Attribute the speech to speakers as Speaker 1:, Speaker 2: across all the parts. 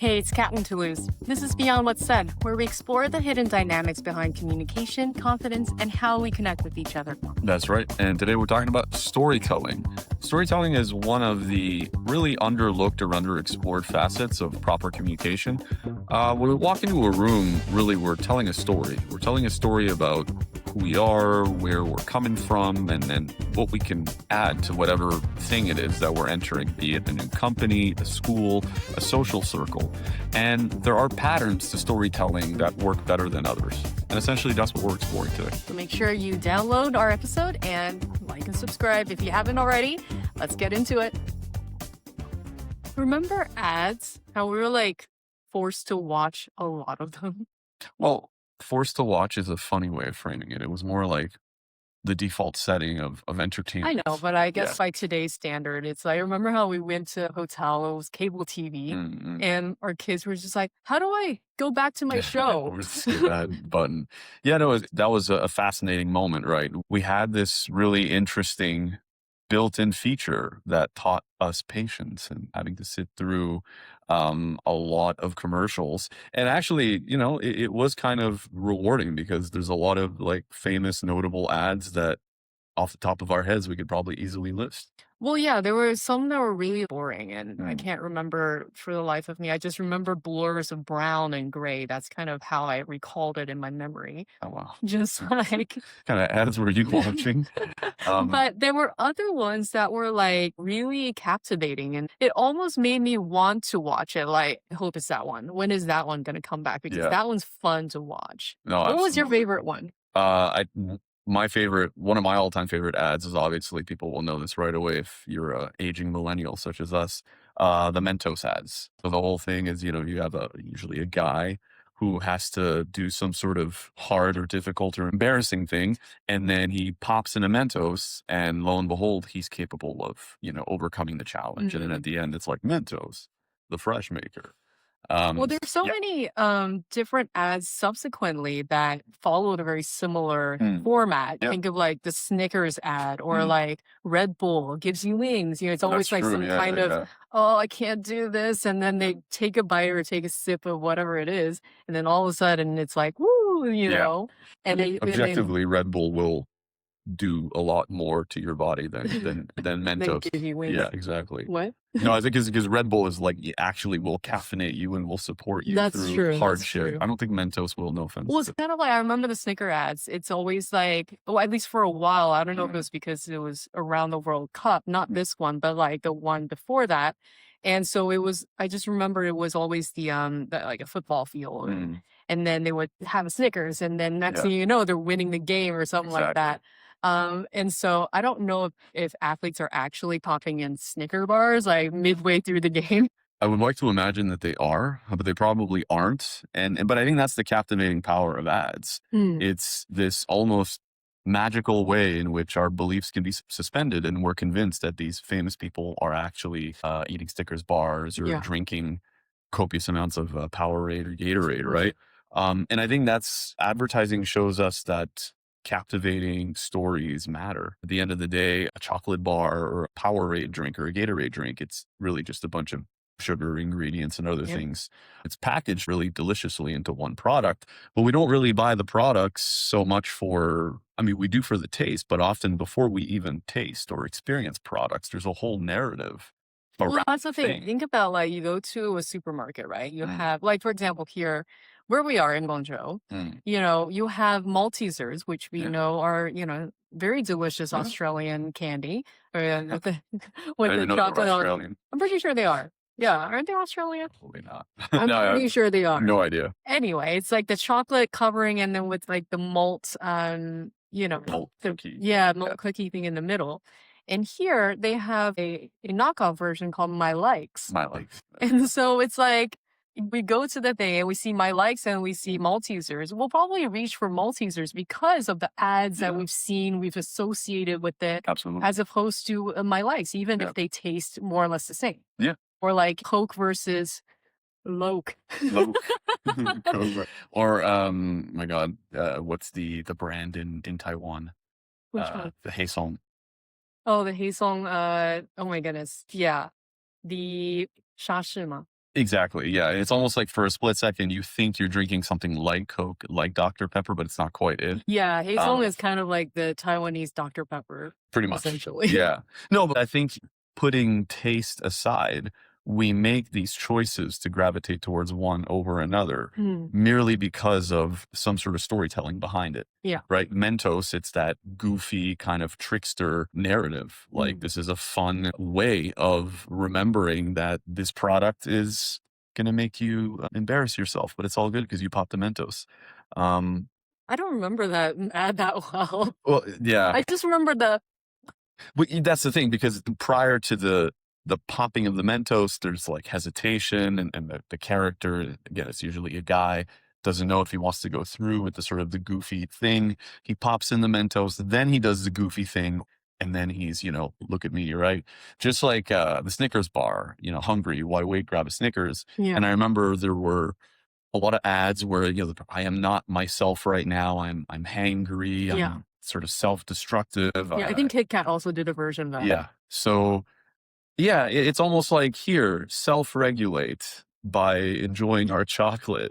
Speaker 1: Hey, it's Catelyn Toulouse. This is Beyond What's Said, where we explore the hidden dynamics behind communication, confidence, and how we connect with each other.
Speaker 2: That's right. And today we're talking about storytelling. Storytelling is one of the really underlooked or underexplored facets of proper communication. When we walk into a room, really, we're telling a story. We're telling a story about who we are, where we're coming from, and then what we can add to whatever thing it is that we're entering, be it a new company, a school, a social circle. And there are patterns to storytelling that work better than others. And essentially, that's what we're exploring today.
Speaker 1: So make sure you download our episode and like and subscribe if you haven't already. Let's get into it. Remember ads? How we were forced to watch a lot of them?
Speaker 2: Well, forced to watch is a funny way of framing it. It was more like the default setting of
Speaker 1: I
Speaker 2: entertainment.
Speaker 1: know, but I
Speaker 2: Yeah.
Speaker 1: guess by today's standard, it's like, I remember how we went to a hotel, it was cable TV,
Speaker 2: Mm-mm.
Speaker 1: and our kids were just like, how do I go back to my show?
Speaker 2: Over the skip ad button. Yeah, no, that was a fascinating moment, right? We had this really interesting built-in feature that taught us patience and having to sit through a lot of commercials. And actually, it was kind of rewarding because there's a lot of like famous, notable ads that off the top of our heads we could probably easily list.
Speaker 1: Well, yeah, there were some that were really boring, and I
Speaker 2: Mm.
Speaker 1: can't remember for the life of me. I just remember blurs of brown and gray. That's kind of how I recalled it in my memory.
Speaker 2: Oh wow.
Speaker 1: Just like,
Speaker 2: Kind of ads were you watching?
Speaker 1: but there were other ones that were like really captivating, and it almost made me want to watch it. Like, I hope it's that one. When is that one going to come back? Because
Speaker 2: Yeah.
Speaker 1: that one's fun to watch.
Speaker 2: No,
Speaker 1: What was your
Speaker 2: absolutely.
Speaker 1: favorite one?
Speaker 2: One of my all-time favorite ads is, obviously people will know this right away if you're a aging millennial such as us, the Mentos ads. So the whole thing is, you have usually a guy who has to do some sort of hard or difficult or embarrassing thing, and then he pops in a Mentos, and lo and behold, he's capable of, overcoming the challenge. And then at the end, it's like Mentos, the fresh maker.
Speaker 1: Well, there's so
Speaker 2: Yeah.
Speaker 1: many different ads subsequently that followed a very similar
Speaker 2: Mm.
Speaker 1: format.
Speaker 2: Yeah.
Speaker 1: Think of like the Snickers ad or
Speaker 2: Mm.
Speaker 1: like Red Bull gives you wings. It's
Speaker 2: That's
Speaker 1: always like
Speaker 2: true.
Speaker 1: some
Speaker 2: Yeah,
Speaker 1: kind
Speaker 2: yeah,
Speaker 1: of,
Speaker 2: yeah.
Speaker 1: oh, I can't do this. And then they take a bite or take a sip of whatever it is. And then all of a sudden it's like, woo,
Speaker 2: Yeah.
Speaker 1: And they,
Speaker 2: Objectively, Red Bull will do a lot more to your body than
Speaker 1: they
Speaker 2: Mentos.
Speaker 1: give you wings.
Speaker 2: Yeah, exactly.
Speaker 1: What?
Speaker 2: No, I think it's because Red Bull is like, it actually will caffeinate you and will support you
Speaker 1: That's
Speaker 2: through
Speaker 1: true. That's
Speaker 2: hardship.
Speaker 1: true.
Speaker 2: I don't think Mentos will, no offense.
Speaker 1: Well, it's kind of like I remember the Snicker ads. It's always like, well, at least for a while. I don't know if it was because it was around the World Cup, not this one, but like the one before that. And so it was. I just remember it was always like a football field,
Speaker 2: Mm,
Speaker 1: and then they would have a Snickers, and then next
Speaker 2: yeah,
Speaker 1: thing you know, they're winning the game or something like
Speaker 2: exactly.
Speaker 1: that. And so I don't know if athletes are actually popping in Snicker bars like midway through the game.
Speaker 2: I would like to imagine that they are, but they probably aren't. But I think that's the captivating power of ads.
Speaker 1: Mm,
Speaker 2: It's this almost magical way in which our beliefs can be suspended, and we're convinced that these famous people are actually eating Snickers bars or
Speaker 1: yeah.
Speaker 2: drinking copious amounts of Powerade or Gatorade, right? And I think that's advertising shows us that captivating stories matter. At the end of the day, a chocolate bar or a Powerade drink or a Gatorade drink, it's really just a bunch of sugar ingredients and other
Speaker 1: Yep.
Speaker 2: things. It's packaged really deliciously into one product, but we don't really buy the products so much we do for the taste, but often before we even taste or experience products, there's a whole narrative
Speaker 1: Well,
Speaker 2: around
Speaker 1: that's the
Speaker 2: the
Speaker 1: thing.
Speaker 2: thing.
Speaker 1: Think about like you go to a supermarket, right? You
Speaker 2: Mm,
Speaker 1: have like, for example, here where we are in Guangzhou,
Speaker 2: mm,
Speaker 1: you have Maltesers, which we
Speaker 2: yeah,
Speaker 1: know are, very delicious
Speaker 2: yeah,
Speaker 1: Australian candy
Speaker 2: yeah.
Speaker 1: with the
Speaker 2: I
Speaker 1: with
Speaker 2: didn't
Speaker 1: the
Speaker 2: even know they were
Speaker 1: chocolate on.
Speaker 2: Australian.
Speaker 1: I'm pretty sure they are. Yeah, aren't they Australian?
Speaker 2: Probably not.
Speaker 1: I'm
Speaker 2: No, I have
Speaker 1: pretty sure they are.
Speaker 2: no idea.
Speaker 1: Anyway, it's like the chocolate covering and then with like the malt,
Speaker 2: Malt cookie.
Speaker 1: yeah,
Speaker 2: Yeah,
Speaker 1: malt cookie thing in the middle. And here they have a knockoff version called My Likes.
Speaker 2: my life.
Speaker 1: And so it's like we go to the thing and we see My Likes and we see Maltesers. We'll probably reach for Maltesers because of the ads that
Speaker 2: Yeah,
Speaker 1: we've seen, we've associated with it,
Speaker 2: absolutely.
Speaker 1: as opposed to My Likes, even
Speaker 2: Yeah,
Speaker 1: if they taste more or less the same.
Speaker 2: yeah.
Speaker 1: Or like Coke versus Loke.
Speaker 2: Loke. Cobra. Or my God, what's the brand in Taiwan?
Speaker 1: Which one?
Speaker 2: The Haesong.
Speaker 1: Oh, the Haesong, oh my goodness. Yeah. The 沙士吗?
Speaker 2: Exactly, yeah, it's almost like for a split second, you think you're drinking something like Coke, like Dr. Pepper, but it's not quite it.
Speaker 1: Yeah, Hazelnut
Speaker 2: Um,
Speaker 1: is kind of like the Taiwanese Dr. Pepper,
Speaker 2: Pretty much,
Speaker 1: essentially.
Speaker 2: yeah. No, but I think putting taste aside, we make these choices to gravitate towards one over another
Speaker 1: Mm,
Speaker 2: merely because of some sort of storytelling behind it,
Speaker 1: yeah.
Speaker 2: right? Mentos, it's that goofy kind of trickster narrative. Like,
Speaker 1: Mm.
Speaker 2: this is a fun way of remembering that this product is going to make you embarrass yourself, but it's all good because you popped the Mentos. Um,
Speaker 1: I don't remember that ad that well.
Speaker 2: well, yeah,
Speaker 1: I just remember the
Speaker 2: but that's the thing, because prior to the popping of the Mentos, there's like hesitation, and the character, again, it's usually a guy, doesn't know if he wants to go through with the sort of the goofy thing. He pops in the Mentos, then he does the goofy thing, and then he's, look at me, right? Just like the Snickers bar, hungry, why wait, grab a Snickers.
Speaker 1: yeah,
Speaker 2: And I remember there were a lot of ads where, I am not myself right now. I'm hangry.
Speaker 1: yeah.
Speaker 2: I'm sort of self-destructive.
Speaker 1: Yeah, I think Kit Kat also did a version of that.
Speaker 2: Yeah. So, yeah, it's almost like, here, self-regulate by enjoying our chocolate.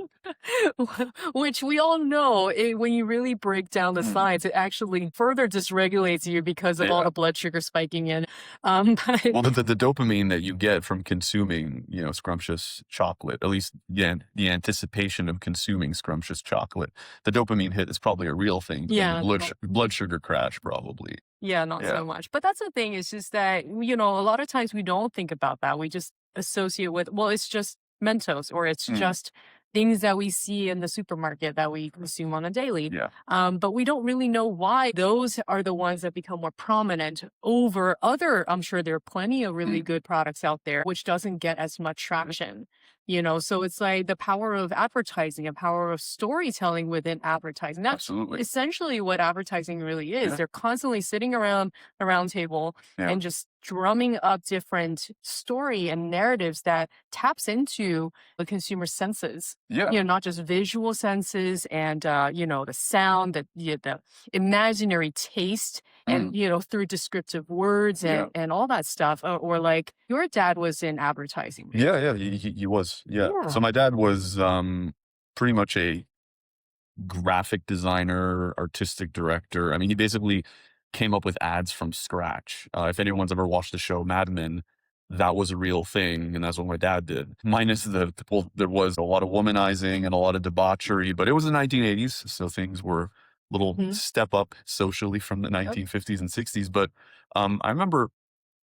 Speaker 1: Which we all know, when you really break down the
Speaker 2: Mm,
Speaker 1: science, it actually further dysregulates you because of all
Speaker 2: yeah.
Speaker 1: the blood sugar spiking in. But
Speaker 2: Well, the dopamine that you get from consuming, scrumptious chocolate, at least, yeah, the anticipation of consuming scrumptious chocolate, the dopamine hit is probably a real thing, but the
Speaker 1: yeah,
Speaker 2: blood sugar crash, probably.
Speaker 1: yeah, not
Speaker 2: Yeah.
Speaker 1: so much. But that's the thing, is just that, a lot of times we don't think about that. We just associate with, well, it's just Mentos, or it's
Speaker 2: Mm,
Speaker 1: just things that we see in the supermarket that we consume on a daily.
Speaker 2: yeah.
Speaker 1: But we don't really know why those are the ones that become more prominent over other. I'm sure there are plenty of really
Speaker 2: Mm,
Speaker 1: good products out there, which doesn't get as much traction. So it's like the power of advertising, a power of storytelling within advertising. That's
Speaker 2: absolutely.
Speaker 1: essentially what advertising really is.
Speaker 2: Yeah.
Speaker 1: They're constantly sitting around the round table
Speaker 2: Yeah.
Speaker 1: and just drumming up different story and narratives that taps into the consumer senses.
Speaker 2: Yeah.
Speaker 1: Not just visual senses and the sound, the imaginary taste, and
Speaker 2: Mm,
Speaker 1: through descriptive words
Speaker 2: yeah.
Speaker 1: and all that stuff. Or like your dad was in advertising, right?
Speaker 2: Yeah, yeah, he was, yeah. So
Speaker 1: Yeah.
Speaker 2: my dad was, pretty much a graphic designer, artistic director. I mean, he basically came up with ads from scratch. If anyone's ever watched the show Mad Men, that was a real thing, and that's what my dad did. Minus well, there was a lot of womanizing and a lot of debauchery, but it was the 1980s, so things were a little
Speaker 1: Mhm.
Speaker 2: step up socially from the
Speaker 1: Yep.
Speaker 2: 1950s and 60s. But I remember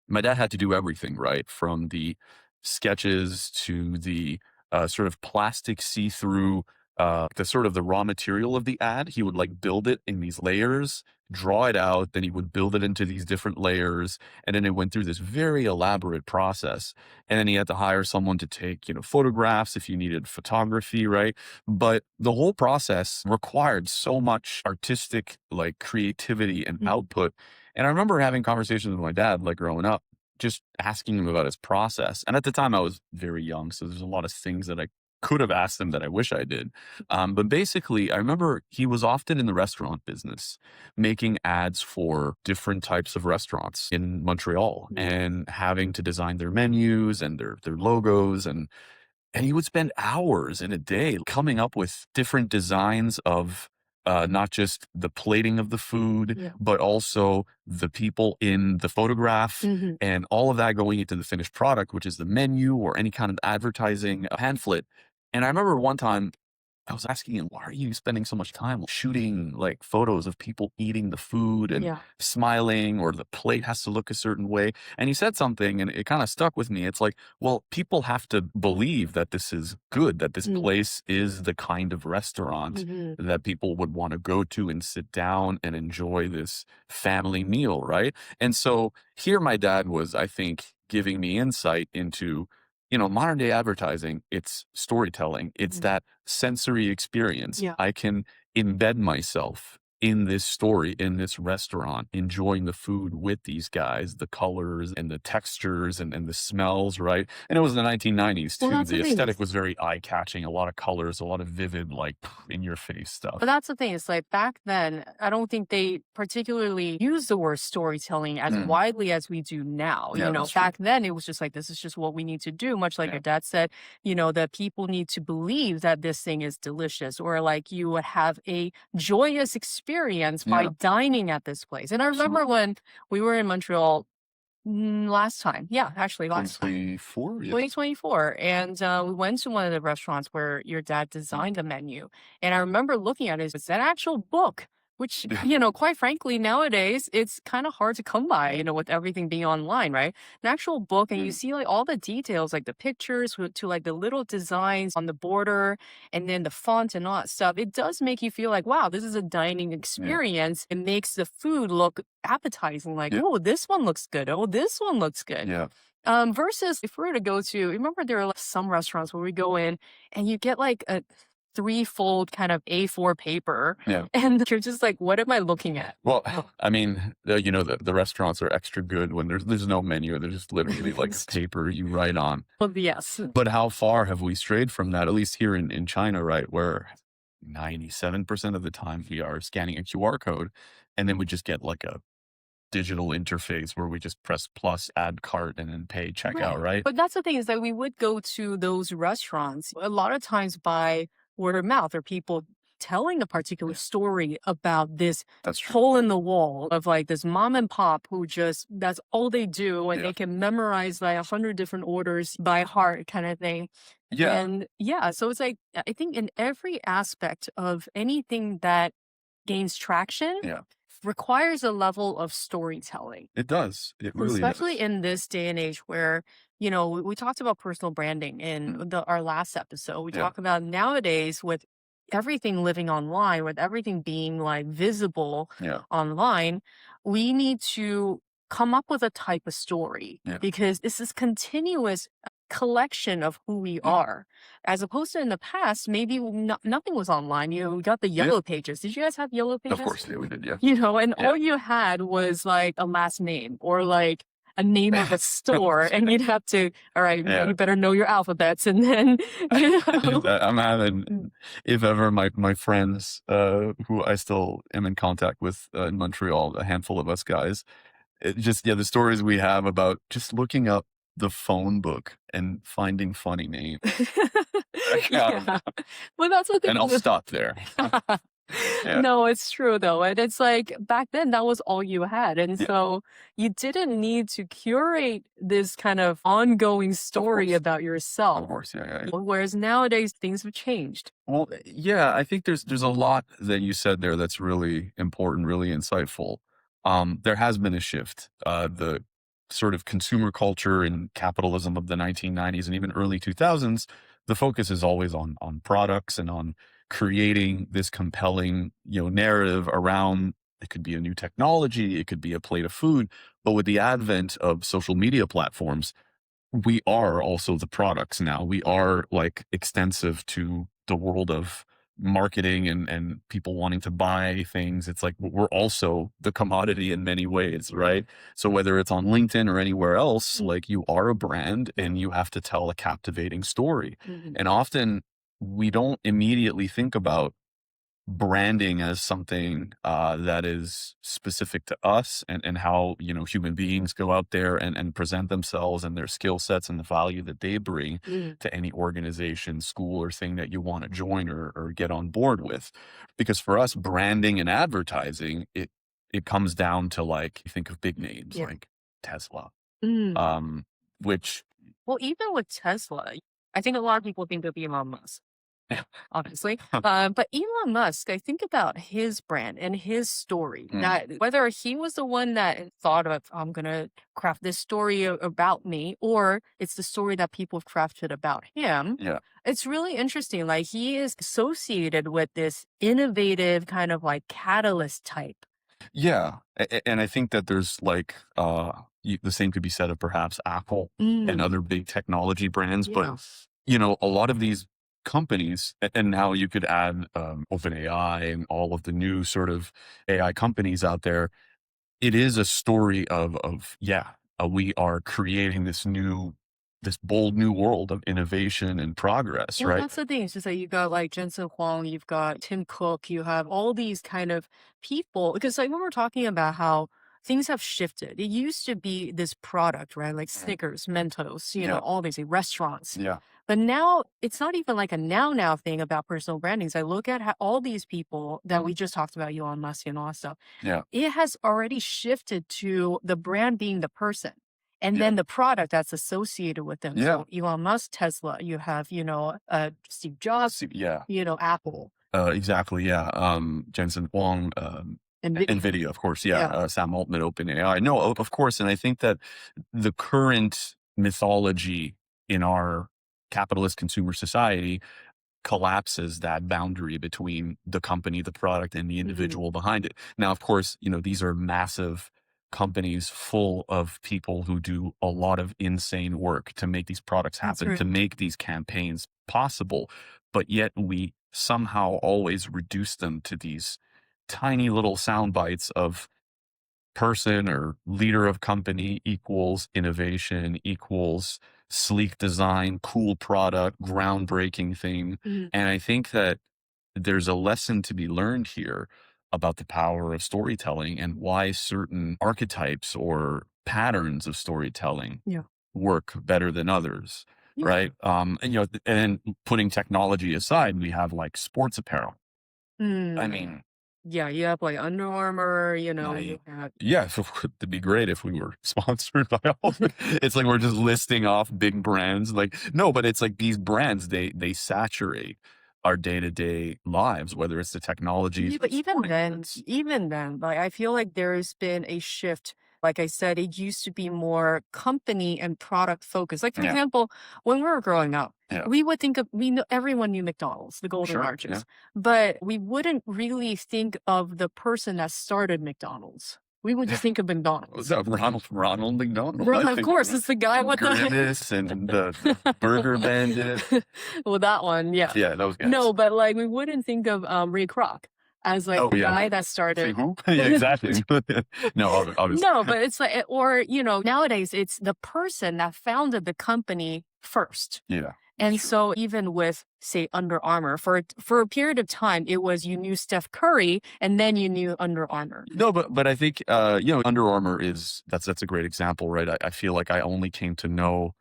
Speaker 2: my dad had to do everything, right? From the sketches to the sort of plastic see-through, the sort of the raw material of the ad. He would like build it in these layers, draw it out, then he would build it into these different layers. And then it went through this very elaborate process. And then he had to hire someone to take, photographs if you needed photography, right? But the whole process required so much artistic like creativity and
Speaker 1: Mhm.
Speaker 2: output. And I remember having conversations with my dad, like growing up, just asking him about his process. And at the time, I was very young, so there's a lot of things that I could have asked him that I wish I did. But basically, I remember he was often in the restaurant business, making ads for different types of restaurants in Montreal,
Speaker 1: Mhm.
Speaker 2: and having to design their menus and their logos, and he would spend hours in a day coming up with different designs of not just the plating of the food,
Speaker 1: Yeah.
Speaker 2: but also the people in the photograph,
Speaker 1: Mhm.
Speaker 2: and all of that going into the finished product, which is the menu or any kind of advertising pamphlet. And I remember one time I was asking him, why are you spending so much time shooting like photos of people eating the food and
Speaker 1: Yeah.
Speaker 2: smiling, or the plate has to look a certain way? And he said something and it kind of stuck with me. It's like, well, people have to believe that this is good, that this
Speaker 1: Mm.
Speaker 2: place is the kind of restaurant
Speaker 1: Mhm.
Speaker 2: that people would want to go to and sit down and enjoy this family meal, right? And so here my dad was, I think, giving me insight into, modern day advertising. It's storytelling. It's
Speaker 1: Mhm.
Speaker 2: that sensory experience.
Speaker 1: Yeah.
Speaker 2: I can embed myself in this story, in this restaurant, enjoying the food with these guys, the colors and the textures and the smells, right? And it was the 1990s
Speaker 1: Well,
Speaker 2: too.
Speaker 1: that's
Speaker 2: The
Speaker 1: the thing.
Speaker 2: aesthetic was very eye-catching, a lot of colors, a lot of vivid, like in your face
Speaker 1: But
Speaker 2: stuff.
Speaker 1: that's the thing, it's like back then, I don't think they particularly used the word storytelling as
Speaker 2: Mm,
Speaker 1: widely as we do now.
Speaker 2: yeah, that's true.
Speaker 1: Back then it was just like, this is just what we need to do, much like
Speaker 2: Yeah.
Speaker 1: your dad said, that people need to believe that this thing is delicious, or like you would have a joyous experience by
Speaker 2: Yeah,
Speaker 1: dining at this place. And I remember
Speaker 2: absolutely.
Speaker 1: when we were in Montreal last time. Yeah, actually last time.
Speaker 2: 2024? Yeah.
Speaker 1: 2024. And we went to one of the restaurants where your dad
Speaker 2: Mm.
Speaker 1: designed the menu. And I remember looking at it, it's an actual book, which,
Speaker 2: Yeah.
Speaker 1: quite frankly, nowadays it's kind of hard to come by, with everything being online, right? An actual book, and you
Speaker 2: Mm,
Speaker 1: see like all the details, like the pictures to like the little designs on the border and then the font and all that stuff. It does make you feel like, wow, this is a dining
Speaker 2: yeah.
Speaker 1: experience. It makes the food look appetizing, like,
Speaker 2: Yeah.
Speaker 1: oh, this one looks good. Oh, this one looks good.
Speaker 2: Yeah.
Speaker 1: Versus if we were to go to, remember there are like some restaurants where we go in and you get like a three-fold kind of A4 paper,
Speaker 2: Yeah.
Speaker 1: and you're just like, what am I looking at?
Speaker 2: Well, I mean, the restaurants are extra good when there's no menu. There's just literally like a paper you write on.
Speaker 1: Well, yes.
Speaker 2: But how far have we strayed from that? At least here in China, right, where 97% of the time we are scanning a QR code, and then we just get like a digital interface where we just press plus, add cart, and then pay checkout,
Speaker 1: Right.
Speaker 2: right?
Speaker 1: But that's the thing is that we would go to those restaurants a lot of times by word of mouth or people telling a particular story about this
Speaker 2: That's true.
Speaker 1: hole in the wall of like this mom and pop who just that's all they do and
Speaker 2: Yeah.
Speaker 1: they can memorize like 100 different orders by heart kind of thing.
Speaker 2: Yeah.
Speaker 1: And yeah, so it's like I think in every aspect of anything that gains traction
Speaker 2: Yeah.
Speaker 1: requires a level of storytelling.
Speaker 2: It does. It really
Speaker 1: Especially
Speaker 2: does.
Speaker 1: in this day and age where, we talked about personal branding
Speaker 2: Mm,
Speaker 1: in our last episode. We
Speaker 2: yeah.
Speaker 1: talk about nowadays with everything living online, with everything being like visible
Speaker 2: Yeah.
Speaker 1: online, we need to come up with a type of story
Speaker 2: Yeah.
Speaker 1: because this is continuous collection of who we
Speaker 2: Yeah.
Speaker 1: are as opposed to in the past maybe nothing was online. We got the
Speaker 2: Yeah.
Speaker 1: yellow pages. Did you guys have yellow
Speaker 2: Of
Speaker 1: pages?
Speaker 2: course. Yeah, we did. Yeah.
Speaker 1: And
Speaker 2: Yeah.
Speaker 1: all you had was like a last name or like a name of a store, and you'd have to, all right,
Speaker 2: Yeah.
Speaker 1: you better know your alphabets, and then,
Speaker 2: I'm having, if ever, my friends, who I still am in contact with in Montreal, a handful of us guys, it just, yeah, the stories we have about just looking up the phone book and finding funny names. Yeah.
Speaker 1: yeah. But that's what
Speaker 2: And I'll stop there. Yeah.
Speaker 1: No, it's true though. And it's like back then that was all you had. And
Speaker 2: Yeah.
Speaker 1: so you didn't need to curate this kind of ongoing
Speaker 2: Of
Speaker 1: story
Speaker 2: course.
Speaker 1: about
Speaker 2: Of
Speaker 1: yourself.
Speaker 2: course. Yeah. Yeah.
Speaker 1: Whereas nowadays things have changed.
Speaker 2: Well, yeah, I think there's a lot that you said there that's really important, really insightful. There has been a shift. The sort of consumer culture and capitalism of the 1990s and even early 2000s, the focus is always on products and on creating this compelling, narrative around. It could be a new technology, it could be a plate of food, but with the advent of social media platforms, we are also the products now. We are like extensive to the world of marketing and people wanting to buy things. It's like we're also the commodity in many ways, right? So whether it's on LinkedIn or anywhere else, like you are a brand and you have to tell a captivating story.
Speaker 1: Mhm.
Speaker 2: And often we don't immediately think about branding as something that is specific to us and how human beings go out there and present themselves and their skill sets and the value that they bring
Speaker 1: Mhm.
Speaker 2: to any organization, school, or thing that you want to join or get on board with. Because for us, branding and advertising, it comes down to, like, you think of big names
Speaker 1: Yeah.
Speaker 2: like Tesla,
Speaker 1: Mm.
Speaker 2: um which
Speaker 1: Well, even with Tesla, I think a lot of people think of Elon Musk, obviously. But Elon Musk, I think about his brand and his story,
Speaker 2: Mm,
Speaker 1: that whether he was the one that thought of, I'm going to craft this story about me, or it's the story that people have crafted about him.
Speaker 2: yeah.
Speaker 1: It's really interesting. Like he is associated with this innovative kind of like catalyst type.
Speaker 2: Yeah, and I think that there's like the same could be said of perhaps Apple and
Speaker 1: Mm,
Speaker 2: other big technology brands,
Speaker 1: yeah.
Speaker 2: but a lot of these companies, and now you could add OpenAI and all of the new sort of AI companies out there. It is a story of yeah, we are creating this bold new world of innovation and progress,
Speaker 1: Well,
Speaker 2: right?
Speaker 1: that's the thing. It's just that you got like Jensen Huang, you've got Tim Cook, you have all these kind of people. Because like when we're talking about how things have shifted, it used to be this product, right? Like
Speaker 2: Mhm.
Speaker 1: Snickers, Mentos,
Speaker 2: Yeah,
Speaker 1: all these restaurants.
Speaker 2: yeah,
Speaker 1: But now it's not even like a now thing about personal brandings. I look at how all these people that we just talked about, Elon Musk and all that stuff,
Speaker 2: yeah,
Speaker 1: it has already shifted to the brand being the person and
Speaker 2: yeah,
Speaker 1: then the product that's associated with them.
Speaker 2: yeah.
Speaker 1: So Elon Musk, Tesla, you have, Steve Jobs,
Speaker 2: Yeah,
Speaker 1: Apple,
Speaker 2: exactly. Yeah. Jensen Huang,
Speaker 1: Nvidia.
Speaker 2: NVIDIA, of course. Yeah.
Speaker 1: Yeah.
Speaker 2: Sam Altman, OpenAI. No, of course. And I think that the current mythology in our capitalist consumer society collapses that boundary between the company, the product, and the
Speaker 1: Mhm.
Speaker 2: individual behind it. Now, of course, these are massive companies full of people who do a lot of insane work to make these products
Speaker 1: That's
Speaker 2: happen,
Speaker 1: right.
Speaker 2: to make these campaigns possible. But yet we somehow always reduce them to these tiny little sound bites of person or leader of company equals innovation equals sleek design, cool product, groundbreaking thing.
Speaker 1: Mhm.
Speaker 2: And I think that there's a lesson to be learned here about the power of storytelling and why certain archetypes or patterns of storytelling
Speaker 1: Yeah.
Speaker 2: work better than others.
Speaker 1: Yeah.
Speaker 2: Right. And, and then putting technology aside, we have like sports apparel. I
Speaker 1: Mm.
Speaker 2: mean,
Speaker 1: Yeah. You have like Under Armour,
Speaker 2: I
Speaker 1: you have.
Speaker 2: yeah, so it'd be great if we were sponsored by all it's like we're just listing off big brands, like no, but it's like these brands, they saturate our day-to-day lives, whether it's the technologies
Speaker 1: Yeah,
Speaker 2: or
Speaker 1: but
Speaker 2: the sporting
Speaker 1: even then, like I feel like there's been a shift. Like I said, it used to be more company and product focused. Like for
Speaker 2: Yeah,
Speaker 1: example, when we were growing up,
Speaker 2: yeah,
Speaker 1: we would think of we know everyone knew McDonald's, the Golden
Speaker 2: sure, yeah.
Speaker 1: Arches, but we wouldn't really think of the person that started McDonald's. We would just think of
Speaker 2: Was
Speaker 1: McDonald's.
Speaker 2: that Ronald McDonald? I
Speaker 1: Right, of
Speaker 2: think
Speaker 1: course, it's the guy with
Speaker 2: Grimace and the Burger Bandit.
Speaker 1: the well, that one, yeah.
Speaker 2: Yeah, those guys.
Speaker 1: No, but like we wouldn't think of Ray Kroc as like
Speaker 2: Oh,
Speaker 1: the
Speaker 2: yeah.
Speaker 1: guy that
Speaker 2: Say
Speaker 1: started.
Speaker 2: who? Yeah, exactly. No, obviously.
Speaker 1: No, but it's like, or nowadays it's the person that founded the company first.
Speaker 2: Yeah, that's
Speaker 1: And
Speaker 2: true.
Speaker 1: so even with say Under Armour, for a period of time, it was you knew Steph Curry and then you knew Under Armour.
Speaker 2: No, but I think Under Armour is that's a great example, right? I feel like I only came to know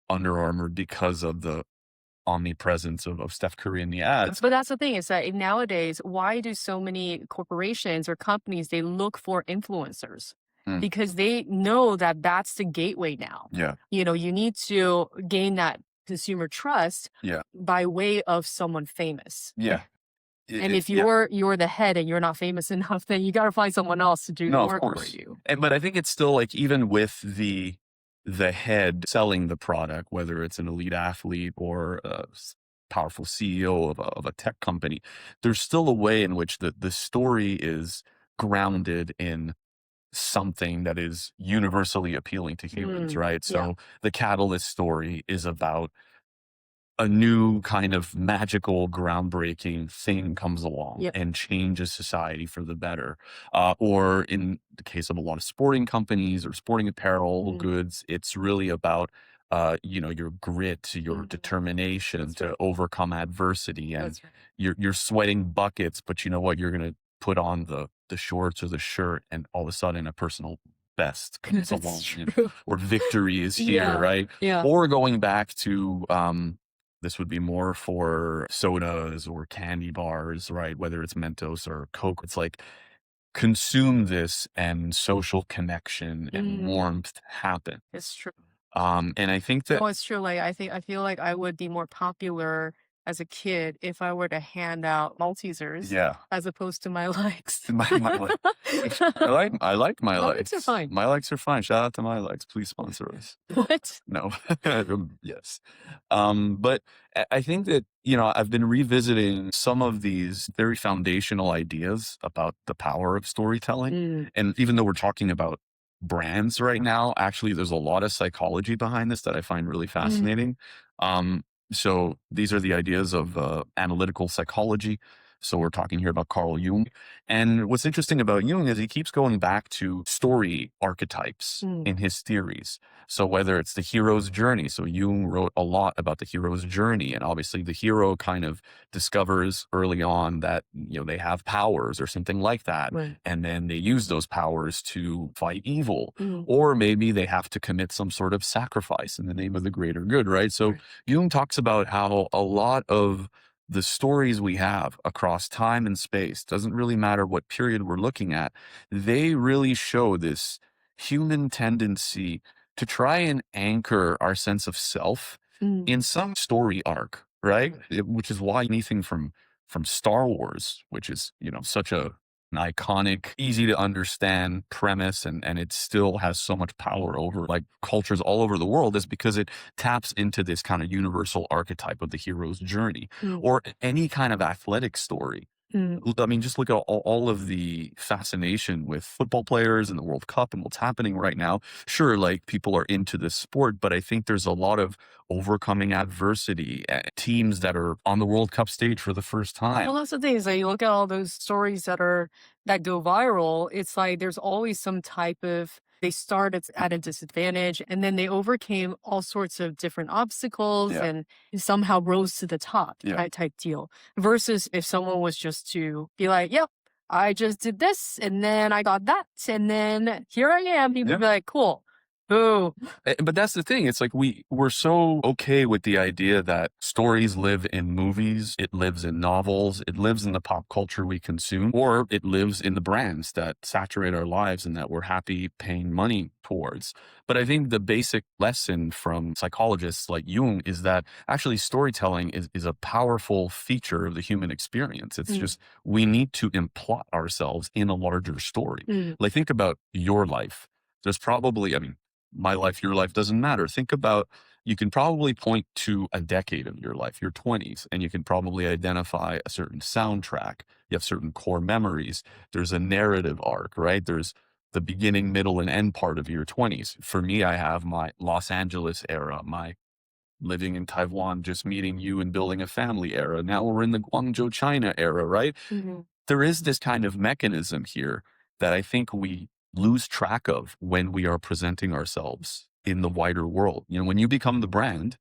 Speaker 2: Under Armour because of the omnipresence of Steph Curry in the ads.
Speaker 1: But that's the thing is that nowadays, why do so many corporations or companies they look for influencers?
Speaker 2: Mm,
Speaker 1: Because they know that that's the gateway now.
Speaker 2: yeah,
Speaker 1: You need to gain that consumer trust
Speaker 2: yeah,
Speaker 1: by way of someone famous.
Speaker 2: yeah,
Speaker 1: And if
Speaker 2: yeah.
Speaker 1: you're the head and you're not famous enough, then you got to find someone else to do the
Speaker 2: No, of
Speaker 1: work for
Speaker 2: course.
Speaker 1: you.
Speaker 2: But I think it's still like even with the head selling the product, whether it's an elite athlete or a powerful CEO of a tech company, there's still a way in which the story is grounded in something that is universally appealing to humans,
Speaker 1: Mm,
Speaker 2: right?
Speaker 1: yeah.
Speaker 2: So the Catalyst story is about a new kind of magical, groundbreaking thing comes along
Speaker 1: Yep.
Speaker 2: and changes society for the better. Or in the case of a lot of sporting companies or sporting apparel
Speaker 1: Mm,
Speaker 2: goods, it's really about your grit, your
Speaker 1: mhm.
Speaker 2: determination
Speaker 1: That's
Speaker 2: to
Speaker 1: right.
Speaker 2: overcome adversity, and
Speaker 1: That's right.
Speaker 2: you're sweating buckets, but you know what? You're gonna put on the shorts or the shirt, and all of a sudden, a personal best comes
Speaker 1: That's
Speaker 2: along,
Speaker 1: true.
Speaker 2: or victory is here,
Speaker 1: Yeah.
Speaker 2: right?
Speaker 1: Yeah.
Speaker 2: Or going back to this would be more for sodas or candy bars, right? Whether it's Mentos or Coke. It's like consume this and social connection and
Speaker 1: Mm,
Speaker 2: warmth happen.
Speaker 1: it's true.
Speaker 2: And I think that
Speaker 1: No, it's true. Like I feel like I would be more popular as a kid if I were to hand out Maltesers
Speaker 2: yeah,
Speaker 1: as opposed to my likes.
Speaker 2: my I like my
Speaker 1: Maltesers are
Speaker 2: likes.
Speaker 1: fine.
Speaker 2: My likes are fine. Shout out to my likes. Please sponsor us.
Speaker 1: What?
Speaker 2: No. Yes. But I think that, I've been revisiting some of these very foundational ideas about the power of storytelling.
Speaker 1: Mm,
Speaker 2: And even though we're talking about brands right now, actually, there's a lot of psychology behind this that I find really
Speaker 1: mhm.
Speaker 2: fascinating. So these are the ideas of analytical psychology. So we're talking here about Carl Jung. And what's interesting about Jung is he keeps going back to story archetypes
Speaker 1: Mm,
Speaker 2: in his theories. So whether it's the hero's journey, so Jung wrote a lot about the hero's journey, and obviously the hero kind of discovers early on that they have powers or something like that,
Speaker 1: right.
Speaker 2: and then they use those powers to fight evil,
Speaker 1: Mm,
Speaker 2: or maybe they have to commit some sort of sacrifice in the name of the greater good, right? So
Speaker 1: right.
Speaker 2: Jung talks about how a lot of the stories we have across time and space, doesn't really matter what period we're looking at, they really show this human tendency to try and anchor our sense of self
Speaker 1: Mm,
Speaker 2: in some story arc, right?
Speaker 1: right.
Speaker 2: Which is why anything from Star Wars, which is, such an iconic, easy to understand premise, and it still has so much power over like cultures all over the world, is because it taps into this kind of universal archetype of the hero's journey,
Speaker 1: Mm,
Speaker 2: or any kind of athletic story.
Speaker 1: mm.
Speaker 2: I mean, just look at all of the fascination with football players and the World Cup and what's happening right now. Sure, like people are into this sport, but I think there's a lot of overcoming adversity, teams that are on the World Cup stage for the first time.
Speaker 1: Well, that's the thing is that you look at all those stories that go viral, it's like there's always some type of they start at a disadvantage and then they overcame all sorts of different obstacles
Speaker 2: Yeah.
Speaker 1: and somehow rose to the top
Speaker 2: Yeah.
Speaker 1: type deal. Versus if someone was just to be like, yep, I just did this and then I got that and then here I am, people
Speaker 2: Yeah.
Speaker 1: be like, cool. Boo.
Speaker 2: But that's the thing. It's like we're so okay with the idea that stories live in movies, it lives in novels, it lives in the pop culture we consume, or it lives in the brands that saturate our lives and that we're happy paying money towards. But I think the basic lesson from psychologists like Jung is that actually storytelling is a powerful feature of the human experience. It's
Speaker 1: Mm,
Speaker 2: just we need to implot ourselves in a larger story.
Speaker 1: mm,
Speaker 2: Like think about your life. There's probably, I mean, my life, your life doesn't matter. Think about, you can probably point to a decade of your life, your 20s, and you can probably identify a certain soundtrack. You have certain core memories. There's a narrative arc, right? There's the beginning, middle, and end part of your 20s. For me, I have my Los Angeles era, my living in Taiwan, just meeting you and building a family era. Now we're in the Guangzhou, China era, right?
Speaker 1: mhm.
Speaker 2: There is this kind of mechanism here that I think we lose track of when we are presenting ourselves in the wider world. When you become the brand,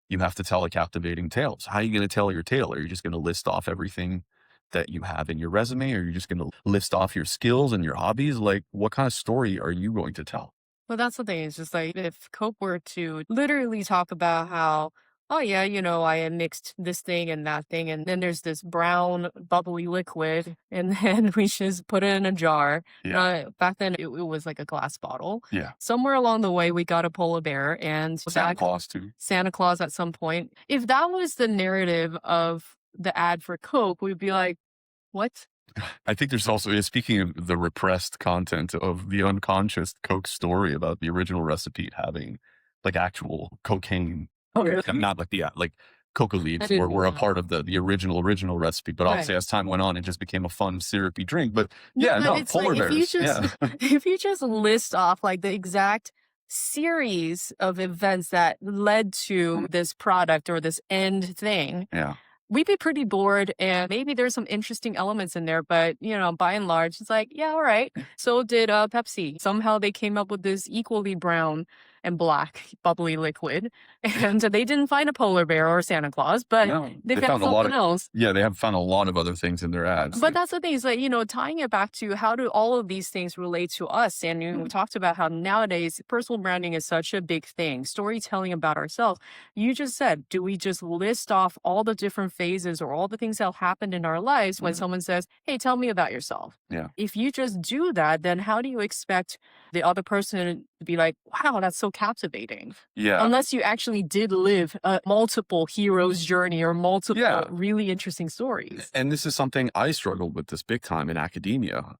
Speaker 2: you have to tell a captivating tale. So how are you going to tell your tale? Are you just going to list off everything that you have in your resume? Or are you just going to list off your skills and your hobbies? Like, what kind of story are you going to tell?
Speaker 1: Well, that's the thing. It's just like if Cope were to literally talk about how, oh yeah, I mixed this thing and that thing, and then there's this brown bubbly liquid, and then we just put it in a jar.
Speaker 2: Yeah.
Speaker 1: Back then, it was like a glass bottle.
Speaker 2: Yeah.
Speaker 1: Somewhere along the way, we got a polar bear and
Speaker 2: Santa Claus too.
Speaker 1: Santa Claus at some point. If that was the narrative of the ad for Coke, we'd be like, what?
Speaker 2: I think there's also, speaking of the repressed content of the unconscious Coke story about the original recipe having like actual cocaine,
Speaker 1: Oh, really?
Speaker 2: and not like like coca
Speaker 1: I
Speaker 2: leaves
Speaker 1: didn't know
Speaker 2: were a
Speaker 1: that.
Speaker 2: part of the original recipe. But
Speaker 1: Right.
Speaker 2: obviously as time went on, it just became a fun syrupy drink. But
Speaker 1: No,
Speaker 2: yeah,
Speaker 1: but
Speaker 2: no,
Speaker 1: it's like
Speaker 2: polar
Speaker 1: if you
Speaker 2: bears.
Speaker 1: just
Speaker 2: Yeah.
Speaker 1: if you just list off like the exact series of events that led to this product or this end thing,
Speaker 2: Yeah.
Speaker 1: we'd be pretty bored and maybe there's some interesting elements in there, but by and large, it's like, yeah, all right. So did Pepsi. Somehow they came up with this equally brown and black bubbly liquid. And they didn't find a polar bear or Santa Claus, but
Speaker 2: No,
Speaker 1: they
Speaker 2: they
Speaker 1: found
Speaker 2: found a lot
Speaker 1: something
Speaker 2: of,
Speaker 1: else.
Speaker 2: yeah, they have found a lot of other things in their ads.
Speaker 1: But that's the thing is like, tying it back to how do all of these things relate to us? And we talked about how nowadays personal branding is such a big thing, storytelling about ourselves. You just said, do we just list off all the different phases or all the things that happened in our lives when
Speaker 2: Mhm.
Speaker 1: someone says, hey, tell me about yourself?
Speaker 2: Yeah.
Speaker 1: If you just do that, then how do you expect the other person to be like, wow, that's so captivating?
Speaker 2: Yeah.
Speaker 1: Unless you actually did live a multiple hero's journey or multiple
Speaker 2: Yeah.
Speaker 1: really interesting stories.
Speaker 2: And this is something I struggled with this big time in academia,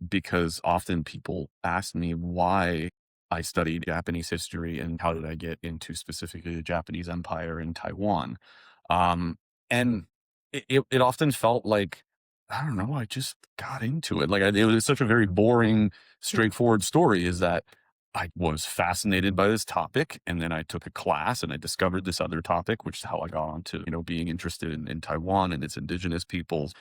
Speaker 2: because often people ask me why I studied Japanese history and how did I get into specifically the Japanese Empire in Taiwan. And it often felt like, I don't know, I just got into it. Like it was such a very boring, straightforward story, is that I was fascinated by this topic, and then I took a class and I discovered this other topic, which is how I got onto, being interested in Taiwan and its indigenous peoples.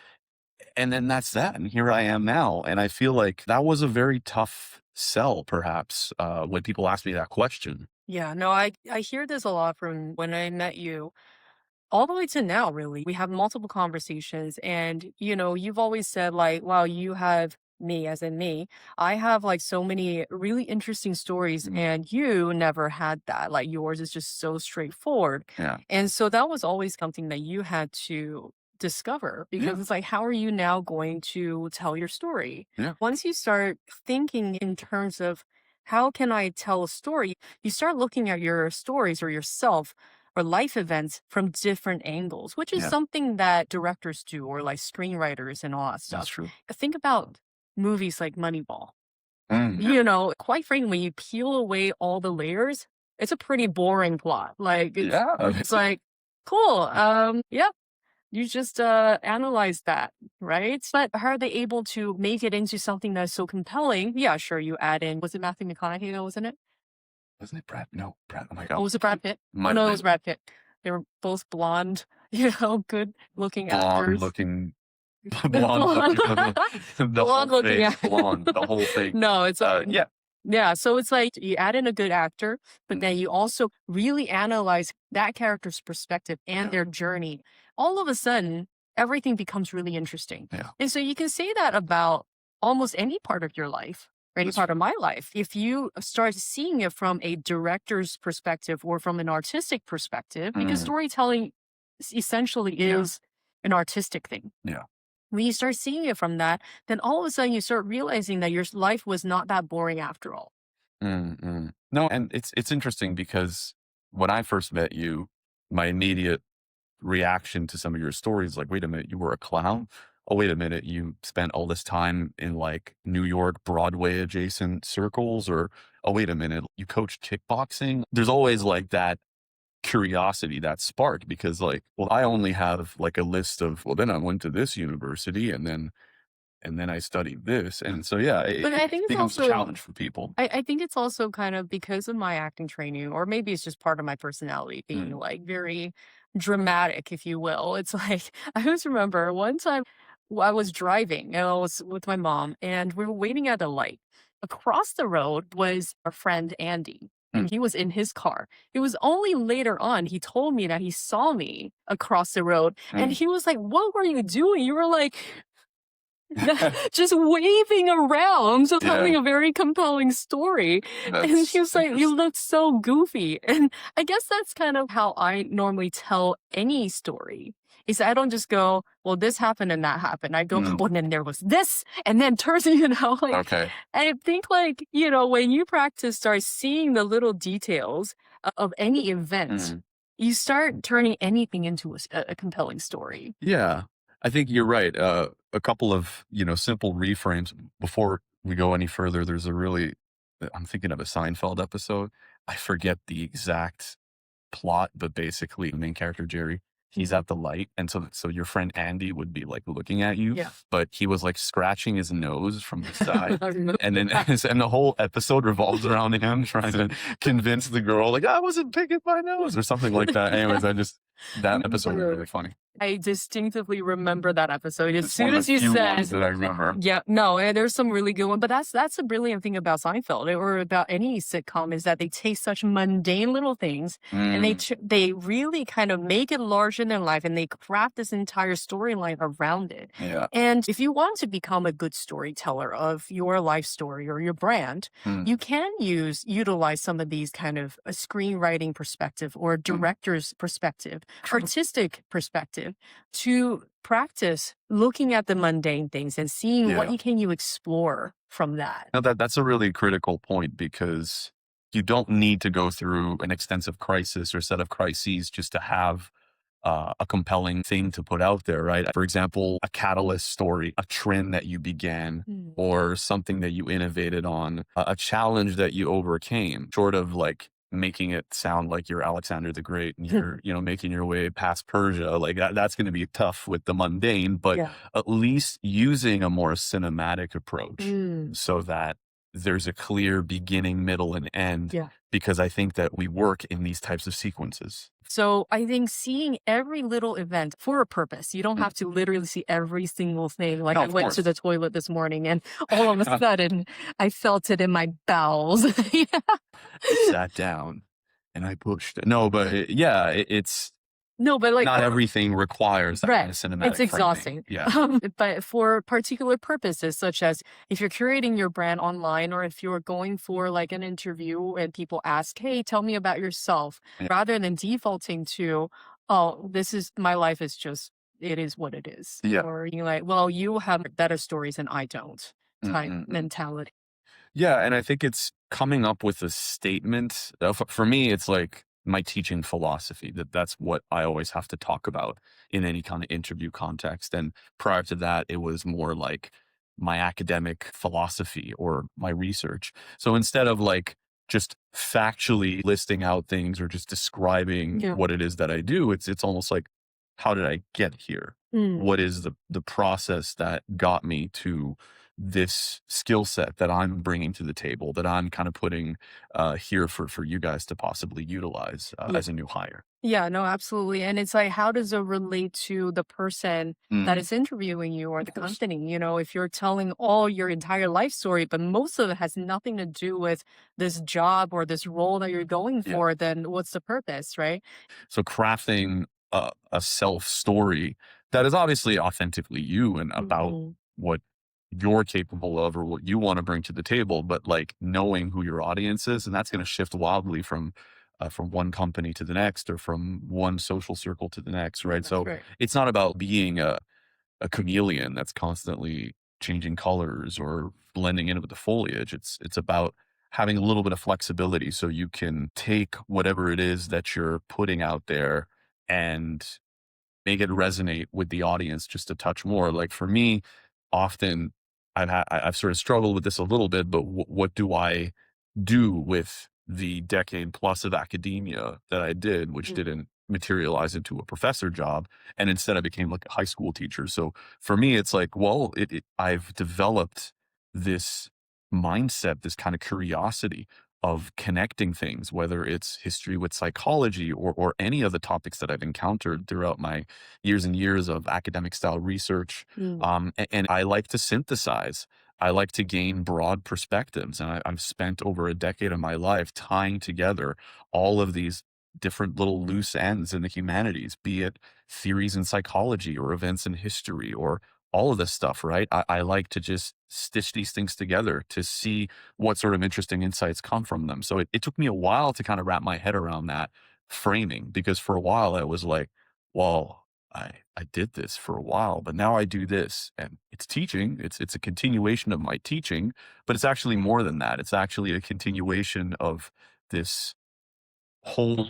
Speaker 2: And then that's that. And here I am now. And I feel like that was a very tough sell, perhaps, when people ask me that question.
Speaker 1: Yeah, no, I hear this a lot from when I met you all the way to now, really. We have multiple conversations, and you've always said, like, wow, you have me, as in me. I have like so many really interesting stories,
Speaker 2: Mm,
Speaker 1: and you never had that. Like, yours is just so straightforward.
Speaker 2: yeah.
Speaker 1: And so that was always something that you had to discover, because
Speaker 2: Yeah.
Speaker 1: it's like, how are you now going to tell your story?
Speaker 2: Yeah.
Speaker 1: Once you start thinking in terms of how can I tell a story, you start looking at your stories or yourself or life events from different angles, which is
Speaker 2: Yeah.
Speaker 1: something that directors do, or like screenwriters and all that
Speaker 2: That's
Speaker 1: stuff.
Speaker 2: true.
Speaker 1: Think about movies like Moneyball.
Speaker 2: Yeah.
Speaker 1: Quite frankly, when you peel away all the layers, it's a pretty boring plot. Like
Speaker 2: Yeah.
Speaker 1: it's like, cool. Yeah, you just analyze that, right? But are they able to make it into something that's so compelling? Yeah, sure. You add in, was it Matthew McConaughey that was in it?
Speaker 2: Wasn't it Brad? No, Brad. Oh my
Speaker 1: Oh,
Speaker 2: God.
Speaker 1: was it Brad Pitt? Oh,
Speaker 2: Might have
Speaker 1: no, it was
Speaker 2: been
Speaker 1: Brad Pitt. They were both blonde, good looking
Speaker 2: blonde
Speaker 1: actors.
Speaker 2: looking, blonde
Speaker 1: Blonde,
Speaker 2: looking, the whole
Speaker 1: blonde looking
Speaker 2: thing,
Speaker 1: actors.
Speaker 2: blonde, the whole thing.
Speaker 1: No, it's
Speaker 2: Yeah.
Speaker 1: yeah. So it's like you add in a good actor, but
Speaker 2: Mm,
Speaker 1: then you also really analyze that character's perspective and
Speaker 2: yeah.
Speaker 1: their journey. All of a sudden, everything becomes really interesting.
Speaker 2: Yeah.
Speaker 1: And so you can say that about almost any part of your life, or any
Speaker 2: That's
Speaker 1: part of my life. If you start seeing it from a director's perspective or from an artistic perspective, because
Speaker 2: mm,
Speaker 1: storytelling essentially
Speaker 2: yeah.
Speaker 1: is an artistic thing.
Speaker 2: Yeah.
Speaker 1: When you start seeing it from that, then all of a sudden you start realizing that your life was not that boring after all.
Speaker 2: No, and it's interesting because when I first met you, my immediate reaction to some of your stories, like, wait a minute, you were a clown? Oh, wait a minute, you spent all this time in like New York Broadway adjacent circles, or oh, wait a minute, you coach kickboxing? There's always like that curiosity, that spark, because like, well, I only have like a list of, well, then I went to this university and then I studied this. And so, yeah,
Speaker 1: But I
Speaker 2: it
Speaker 1: think it's
Speaker 2: becomes a
Speaker 1: also
Speaker 2: challenge for people.
Speaker 1: I think it's also kind of because of my acting training, or maybe it's just part of my personality being
Speaker 2: Mm,
Speaker 1: like very dramatic, if you will. It's like, I always remember one time I was driving and I was with my mom and we were waiting at a light. Across the road was our friend Andy,
Speaker 2: mm,
Speaker 1: and he was in his car. It was only later on he told me that he saw me across the road, and
Speaker 2: mm.
Speaker 1: he was like, "What were you doing?" You were like, just waving around, so
Speaker 2: Yeah,
Speaker 1: telling a very compelling story. And she
Speaker 2: that's
Speaker 1: was like, "You
Speaker 2: interesting.
Speaker 1: look so goofy." And I guess that's kind of how I normally tell any story. Is I don't just go, well, this happened and that happened. I go,
Speaker 2: Mm,
Speaker 1: well, then there was this, and then turns, like,
Speaker 2: okay.
Speaker 1: I think like, when you practice, start seeing the little details of any event,
Speaker 2: Mm.
Speaker 1: you start turning anything into a compelling story.
Speaker 2: Yeah, I think you're right. A couple of, simple reframes before we go any further. There's a really, I'm thinking of a Seinfeld episode. I forget the exact plot, but basically the main character, Jerry, he's
Speaker 1: Mhm.
Speaker 2: at the light. And so your friend Andy would be like looking at you,
Speaker 1: Yeah.
Speaker 2: but he was like scratching his nose from the side.
Speaker 1: I remember
Speaker 2: And then,
Speaker 1: that.
Speaker 2: and the whole episode revolves around him trying to convince the girl, like, I wasn't picking my nose or something like that. Anyways, that episode was really funny.
Speaker 1: I distinctively remember that episode. As
Speaker 2: It's one
Speaker 1: soon
Speaker 2: of
Speaker 1: as
Speaker 2: the
Speaker 1: you
Speaker 2: few ones
Speaker 1: said,
Speaker 2: that I remember.
Speaker 1: yeah, no, there's some really good one, but that's a brilliant thing about Seinfeld, or about any sitcom, is that they take such mundane little things and
Speaker 2: Mm,
Speaker 1: they really kind of make it larger than life, and they craft this entire storyline around it.
Speaker 2: yeah.
Speaker 1: And if you want to become a good storyteller of your life story or your brand,
Speaker 2: Mm,
Speaker 1: you can utilize some of these kind of a screenwriting perspective or a
Speaker 2: mm,
Speaker 1: director's perspective,
Speaker 2: true.
Speaker 1: artistic perspective, to practice looking at the mundane things and seeing what
Speaker 2: Yeah.
Speaker 1: you explore from that.
Speaker 2: No, that's a really critical point, because you don't need to go through an extensive crisis or set of crises just to have a compelling thing to put out there, right? For example, a catalyst story, a trend that you began,
Speaker 1: Mm.
Speaker 2: or something that you innovated on, a challenge that you overcame, short of like making it sound like you're Alexander the Great and you're, making your way past Persia. Like that's going to be tough with the mundane, but
Speaker 1: Yeah.
Speaker 2: at least using a more cinematic approach
Speaker 1: Mm.
Speaker 2: so that there's a clear beginning, middle, and end
Speaker 1: Yeah.
Speaker 2: because I think that we work in these types of sequences.
Speaker 1: So I think seeing every little event for a purpose, you don't
Speaker 2: Mm.
Speaker 1: have to literally see every single thing. Like
Speaker 2: No,
Speaker 1: I
Speaker 2: of
Speaker 1: went to the
Speaker 2: course.
Speaker 1: toilet this morning and all of a sudden I felt it in my bowels. Yeah.
Speaker 2: I sat down and I pushed. No, but yeah, it's
Speaker 1: No, but like
Speaker 2: not everything requires that kind
Speaker 1: right.
Speaker 2: of
Speaker 1: It's
Speaker 2: cinematic framing.
Speaker 1: exhausting.
Speaker 2: Yeah.
Speaker 1: But for particular purposes, such as if you're curating your brand online or if you're going for like an interview and people ask, hey, tell me about yourself,
Speaker 2: Yeah.
Speaker 1: rather than defaulting to, oh, this is my life is just, it is what it is.
Speaker 2: Yeah.
Speaker 1: Or you're like, well, you have better stories and I don't type
Speaker 2: Mm-mm-mm.
Speaker 1: mentality.
Speaker 2: Yeah, and I think it's coming up with a statement. For me, it's like my teaching philosophy that's what I always have to talk about in any kind of interview context. And prior to that, it was more like my academic philosophy or my research. So instead of like just factually listing out things or just describing
Speaker 1: Yeah.
Speaker 2: what it is that I do, it's almost like how did I get here?
Speaker 1: Mm.
Speaker 2: What is the process that got me to this skill set that I'm bringing to the table that I'm kind of putting here for you guys to possibly utilize
Speaker 1: Yeah.
Speaker 2: as a new hire.
Speaker 1: Yeah, no, absolutely. And it's like, how does it relate to the person that
Speaker 2: Mhm.
Speaker 1: is interviewing you or
Speaker 2: Of
Speaker 1: the
Speaker 2: course.
Speaker 1: company? You know, if you're telling all your entire life story, but most of it has nothing to do with this job or this role that you're going
Speaker 2: Yeah.
Speaker 1: for, then what's the purpose, right?
Speaker 2: So crafting a self story that is obviously authentically you and about
Speaker 1: Mhm.
Speaker 2: what you're capable of or what you want to bring to the table, but like knowing who your audience is, and that's going to shift wildly from one company to the next or from one social circle to the next,
Speaker 1: Yeah,
Speaker 2: right?
Speaker 1: that's
Speaker 2: So
Speaker 1: right.
Speaker 2: it's not about being a chameleon that's constantly changing colors or blending in with the foliage. It's about having a little bit of flexibility so you can take whatever it is that you're putting out there and make it resonate with the audience just a touch more. Like for me, often I've sort of struggled with this a little bit, but what do I do with the decade plus of academia that I did, which
Speaker 1: Mm.
Speaker 2: didn't materialize into a professor job. And instead I became like a high school teacher. So for me, it's like, well, I've developed this mindset, this kind of curiosity of connecting things, whether it's history with psychology or any of the topics that I've encountered throughout my years and years of academic style research.
Speaker 1: Mm.
Speaker 2: And I like to synthesize. I like to gain broad perspectives. And I've spent over a decade of my life tying together all of these different little loose ends in the humanities, be it theories in psychology or events in history or all of this stuff, right? I like to just stitch these things together to see what sort of interesting insights come from them. So it took me a while to kind of wrap my head around that framing because for a while I was like, well, I did this for a while, but now I do this and it's teaching. It's a continuation of my teaching, but it's actually more than that. It's actually a continuation of this whole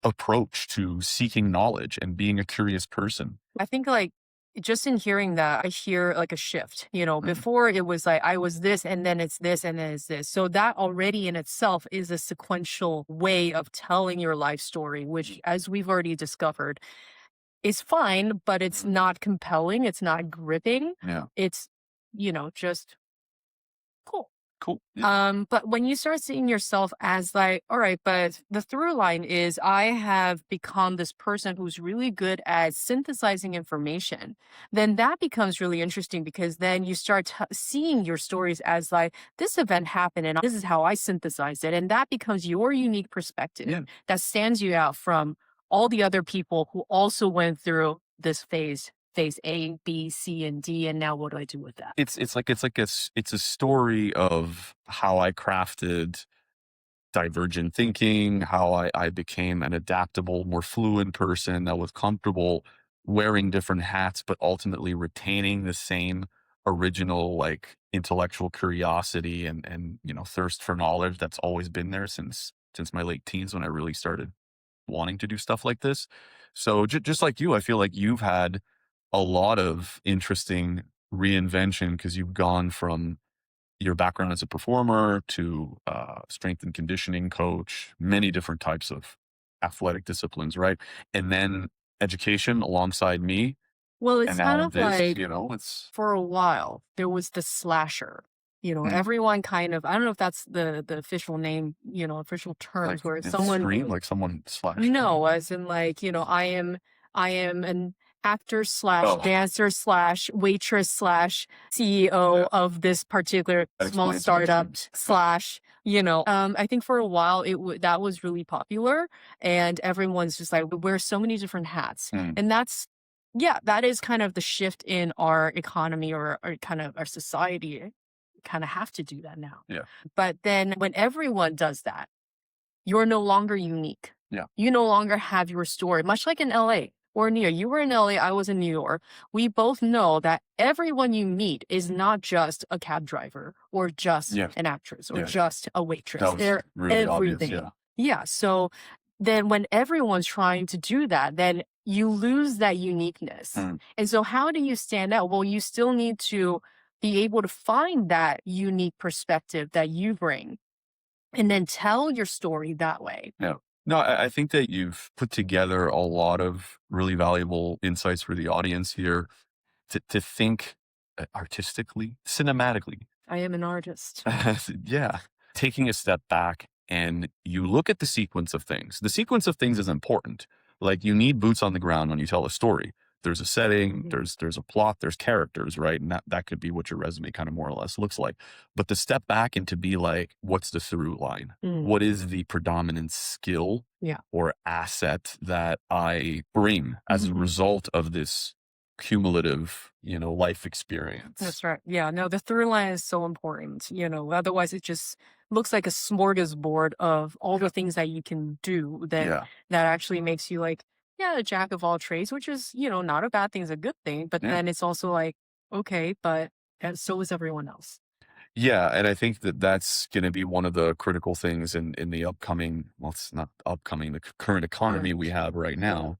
Speaker 2: approach to seeking knowledge and being a curious person.
Speaker 1: I think like just in hearing that, I hear like a shift. You know,
Speaker 2: Mhm.
Speaker 1: before it was like I was this and then it's this and then it's this. So that already in itself is a sequential way of telling your life story, which as we've already discovered is fine, but it's
Speaker 2: Mhm.
Speaker 1: not compelling. It's not gripping.
Speaker 2: Yeah.
Speaker 1: It's, just cool.
Speaker 2: Cool. Yeah.
Speaker 1: But when you start seeing yourself as like, all right, but the through line is I have become this person who's really good at synthesizing information, then that becomes really interesting because then you start seeing your stories as like, this event happened and this is how I synthesized it. And that becomes your unique perspective
Speaker 2: Yeah.
Speaker 1: that stands you out from all the other people who also went through this phase A, B, C, and D. And now what do I do with that?
Speaker 2: It's a story of how I crafted divergent thinking, how I became an adaptable, more fluid person that was comfortable wearing different hats, but ultimately retaining the same original like intellectual curiosity and thirst for knowledge that's always been there since my late teens when I really started wanting to do stuff like this. So just like you, I feel like you've had a lot of interesting reinvention because you've gone from your background as a performer to strength and conditioning coach, many different types of athletic disciplines, right? And then education alongside me.
Speaker 1: Well,
Speaker 2: And
Speaker 1: it's kind
Speaker 2: now
Speaker 1: of
Speaker 2: this,
Speaker 1: like
Speaker 2: it's
Speaker 1: for a while, there was the slasher.
Speaker 2: Mm.
Speaker 1: Everyone kind of, I don't know if that's the official name, official
Speaker 2: Like
Speaker 1: terms where
Speaker 2: it's
Speaker 1: someone,
Speaker 2: scream, like someone slashed.
Speaker 1: no, as in like, I am an actor slash
Speaker 2: Oh,
Speaker 1: dancer slash waitress slash CEO
Speaker 2: yeah.
Speaker 1: of this particular
Speaker 2: That
Speaker 1: small
Speaker 2: explains some
Speaker 1: startup
Speaker 2: extremes.
Speaker 1: slash, I think for a while that was really popular, and everyone's just like, we wear so many different hats.
Speaker 2: Mm.
Speaker 1: And yeah, that is kind of the shift in our economy, or kind of our society. Kind of have to do that now.
Speaker 2: Yeah.
Speaker 1: But then when everyone does that, you're no longer unique.
Speaker 2: Yeah.
Speaker 1: You no longer have your story, much like in LA or New York. You were in LA, I was in New York. We both know that everyone you meet is not just a cab driver or just
Speaker 2: Yeah.
Speaker 1: an actress or
Speaker 2: Yeah.
Speaker 1: just a waitress.
Speaker 2: That was
Speaker 1: They're
Speaker 2: really obvious.
Speaker 1: everything.
Speaker 2: Yeah.
Speaker 1: Yeah. So then when everyone's trying to do that, then you lose that uniqueness.
Speaker 2: Mm.
Speaker 1: And so how do you stand out? Well, you still need to be able to find that unique perspective that you bring and then tell your story that way.
Speaker 2: Yeah. No, I think that you've put together a lot of really valuable insights for the audience here to think artistically, cinematically.
Speaker 1: I am an artist.
Speaker 2: Yeah. Taking a step back and you look at the sequence of things. The sequence of things is important. Like you need boots on the ground when you tell a story. There's a setting,
Speaker 1: Mhm.
Speaker 2: there's a plot, there's characters, right? And that could be what your resume kind of more or less looks like. But to step back and to be like, what's the through line?
Speaker 1: Mm.
Speaker 2: What is the predominant skill
Speaker 1: Yeah.
Speaker 2: or asset that I bring as a
Speaker 1: Mhm.
Speaker 2: result of this cumulative, life experience?
Speaker 1: That's right. Yeah. No, the through line is so important. Otherwise it just looks like a smorgasbord of all the things that you can do
Speaker 2: Yeah.
Speaker 1: that actually makes you like, yeah, a jack of all trades, which is, not a bad thing, it's a good thing. But
Speaker 2: Yeah.
Speaker 1: then it's also like, okay, but so is everyone else.
Speaker 2: Yeah, and I think that that's going to be one of the critical things in the upcoming, well, it's not upcoming, the current economy we have right now.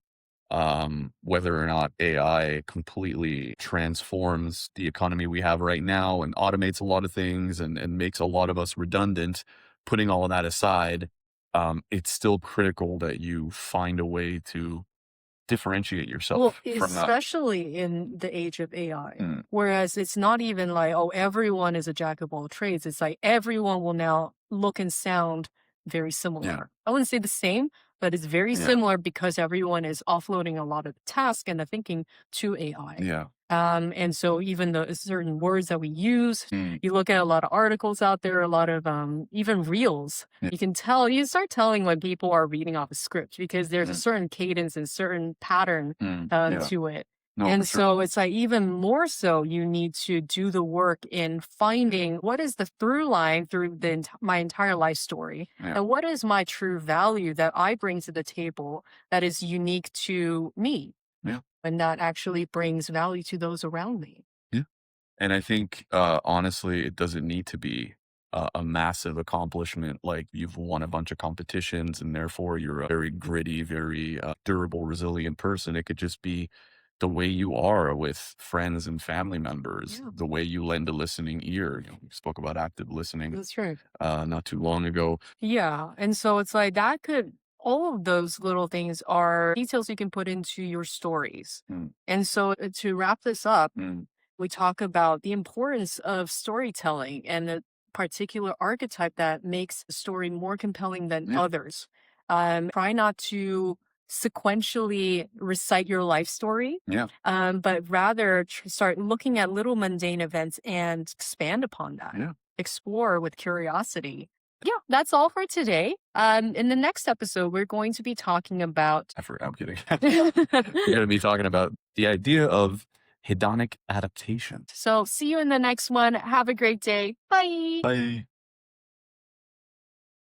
Speaker 2: Whether or not AI completely transforms the economy we have right now and automates a lot of things and makes a lot of us redundant, putting all of that aside, it's still critical that you find a way to differentiate
Speaker 1: Well,
Speaker 2: yourself from that.
Speaker 1: especially in the age of AI.
Speaker 2: Mm.
Speaker 1: Whereas it's not even like, oh, everyone is a jack of all trades. It's like everyone will now look and sound very similar.
Speaker 2: Yeah.
Speaker 1: I wouldn't say the same, but it's very
Speaker 2: Yeah.
Speaker 1: similar because everyone is offloading a lot of the task and the thinking to AI.
Speaker 2: Yeah.
Speaker 1: And so even the certain words that we use,
Speaker 2: Mm.
Speaker 1: you look at a lot of articles out there, a lot of even reels.
Speaker 2: Yeah.
Speaker 1: You start telling when people are reading off a script because there's a
Speaker 2: Mm.
Speaker 1: certain cadence and certain pattern
Speaker 2: Yeah.
Speaker 1: to it.
Speaker 2: No, for
Speaker 1: And
Speaker 2: sure.
Speaker 1: so it's like even more so, you need to do the work in finding what is the through line through my entire life story,
Speaker 2: Yeah.
Speaker 1: and what is my true value that I bring to the table that is unique to me,
Speaker 2: Yeah.
Speaker 1: and that actually brings value to those around me.
Speaker 2: Yeah. And I think, honestly, it doesn't need to be a massive accomplishment. Like you've won a bunch of competitions and therefore you're a very gritty, very durable, resilient person. It could just be the way you are with friends and family members,
Speaker 1: Yeah,
Speaker 2: the way you lend a listening ear. We spoke about active listening
Speaker 1: that's true.
Speaker 2: not too long ago.
Speaker 1: Yeah. And so it's like all of those little things are details you can put into your stories.
Speaker 2: Mm.
Speaker 1: And so to wrap this up,
Speaker 2: Mm.
Speaker 1: we talk about the importance of storytelling and the particular archetype that makes a story more compelling than
Speaker 2: Yeah.
Speaker 1: others. Try not to sequentially recite your life story,
Speaker 2: Yeah.
Speaker 1: but rather start looking at little mundane events and expand upon that.
Speaker 2: Yeah.
Speaker 1: Explore with curiosity. Yeah, that's all for today. In the next episode, we're going to be talking about.
Speaker 2: I forgot. I'm kidding. We're going to be talking about the idea of hedonic adaptation.
Speaker 1: So, see you in the next one. Have a great day. Bye.
Speaker 2: Bye.